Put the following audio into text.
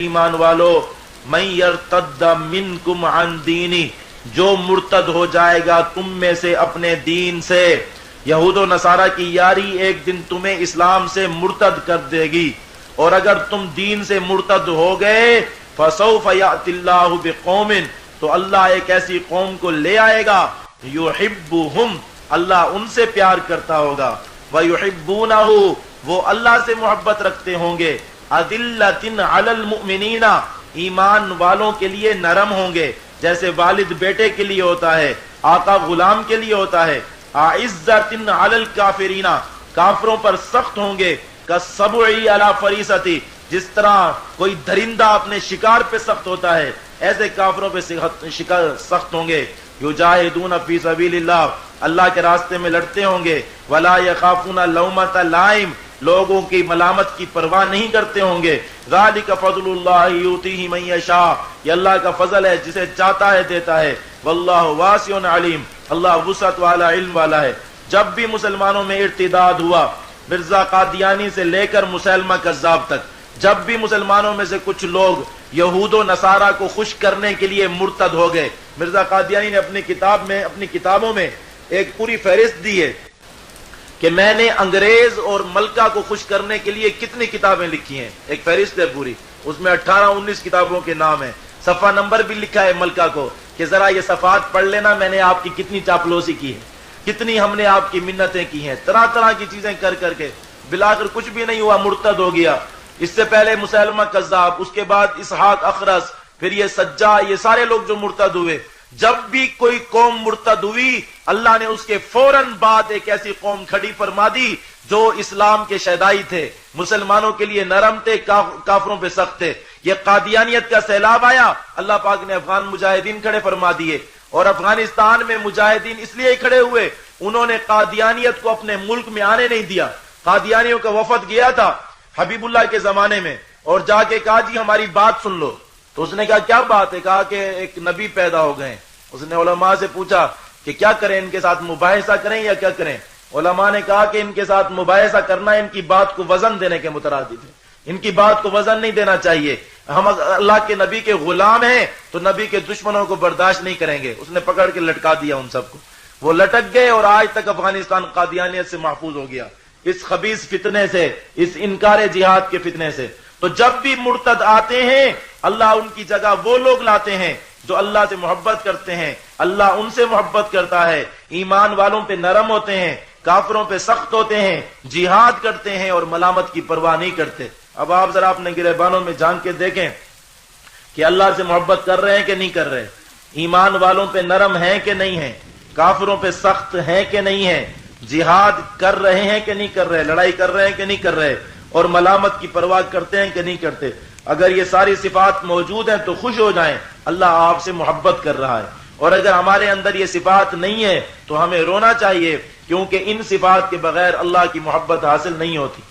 ایمان والو من یرتد منکم عن دینی، جو مرتد ہو جائے گا تم میں سے اپنے دین سے، یہود و نصارہ کی یاری ایک دن تمہیں اسلام سے مرتد کر دے گی، اور اگر تم دین سے مرتد ہو گئے فسوف یأتی اللہ بقوم، تو اللہ ایک ایسی قوم کو لے آئے گا، یحبہم، اللہ ان سے پیار کرتا ہوگا، ویحبونہ، وہ اللہ سے محبت رکھتے ہوں گے، اذلۃ علی المؤمنین، ایمان والوں کے لیے نرم ہوں گے، جیسے والد بیٹے کے لیے ہوتا ہے، آقا غلام کے لیے ہوتا ہے، اعزۃ علی الکافرین، کافروں پر سخت ہوں گے، کالسبع علی فریسۃ، جس طرح کوئی درندہ اپنے شکار پہ سخت ہوتا ہے ایسے کافروں پہ سخت ہوں گے، یجاہدون فی سبیل اللہ، اللہ کے راستے میں لڑتے ہوں گے، ولا یخافون لومۃ لائم، لوگوں کی ملامت کی پرواہ نہیں کرتے ہوں گے، ذالک فضل اللہ یؤتیہ من یشاء، یہ اللہ کا فضل ہے جسے چاہتا ہے دیتا ہے، واللہ واسع علیم، اللہ وسعت والا علم والا ہے۔ جب بھی مسلمانوں میں ارتداد ہوا، مرزا قادیانی سے لے کر مسیلمہ کذاب تک، جب بھی مسلمانوں میں سے کچھ لوگ یہود و نصارہ کو خوش کرنے کے لیے مرتد ہو گئے، مرزا قادیانی نے اپنی کتابوں میں ایک پوری فہرست دی ہے کہ میں نے انگریز اور ملکہ کو خوش کرنے کے لیے کتنی کتابیں لکھی ہیں، ایک فہرست ہے پوری، اس میں 18-19 کتابوں کے نام ہیں، صفحہ نمبر بھی لکھا ہے ملکہ کو کہ ذرا یہ صفحات پڑھ لینا، میں نے آپ کی کتنی چاپلوسی کی ہے، کتنی ہم نے آپ کی منتیں کی ہیں، طرح طرح کی چیزیں کر کر کے، بلاخر کچھ بھی نہیں ہوا، مرتد ہو گیا۔ اس سے پہلے مسیلمہ کذاب، اس کے بعد اسحاق اخرس، پھر یہ سجا، یہ سارے لوگ جو مرتد ہوئے۔ جب بھی کوئی قوم مرتد ہوئی، اللہ نے اس کے فوراً بعد ایک ایسی قوم کھڑی فرما دی جو اسلام کے شہدائی تھے، مسلمانوں کے لیے نرم تھے، کافروں پہ سخت تھے۔ یہ قادیانیت کا سیلاب آیا، اللہ پاک نے افغان مجاہدین کھڑے فرما دیے، اور افغانستان میں مجاہدین اس لیے کھڑے ہوئے، انہوں نے قادیانیت کو اپنے ملک میں آنے نہیں دیا۔ قادیانیوں کا وفد گیا تھا حبیب اللہ کے زمانے میں، اور جا کے کہا جی ہماری بات سن لو، تو اس نے کہا کیا بات ہے؟ کہا کہ ایک نبی پیدا ہو گئے۔ اس نے علماء سے پوچھا کہ کیا کریں، ان کے ساتھ مباحثہ کریں یا کیا کریں؟ علماء نے کہا کہ ان کے ساتھ مباحثہ کرنا ان کی بات کو وزن دینے کے مترادف ہے، ان کی بات کو وزن نہیں دینا چاہیے، ہم اللہ کے نبی کے غلام ہیں تو نبی کے دشمنوں کو برداشت نہیں کریں گے۔ اس نے پکڑ کے لٹکا دیا ان سب کو، وہ لٹک گئے، اور آج تک افغانستان قادیانیت سے محفوظ ہو گیا، اس خبیث فتنے سے، اس انکار جہاد کے فتنے سے۔ تو جب بھی مرتد آتے ہیں، اللہ ان کی جگہ وہ لوگ لاتے ہیں جو اللہ سے محبت کرتے ہیں، اللہ ان سے محبت کرتا ہے، ایمان والوں پہ نرم ہوتے ہیں، کافروں پہ سخت ہوتے ہیں، جہاد کرتے ہیں اور ملامت کی پرواہ نہیں کرتے۔ اب آپ ذرا اپنے گریبانوں میں جھانک کے دیکھیں کہ اللہ سے محبت کر رہے ہیں کہ نہیں کر رہے، ایمان والوں پہ نرم ہیں کہ نہیں ہیں، کافروں پہ سخت ہیں کہ نہیں ہیں، جہاد کر رہے ہیں کہ نہیں کر رہے، لڑائی کر رہے ہیں کہ نہیں کر رہے، اور ملامت کی پرواہ کرتے ہیں کہ نہیں کرتے۔ اگر یہ ساری صفات موجود ہیں تو خوش ہو جائیں، اللہ آپ سے محبت کر رہا ہے، اور اگر ہمارے اندر یہ صفات نہیں ہے تو ہمیں رونا چاہیے، کیونکہ ان صفات کے بغیر اللہ کی محبت حاصل نہیں ہوتی۔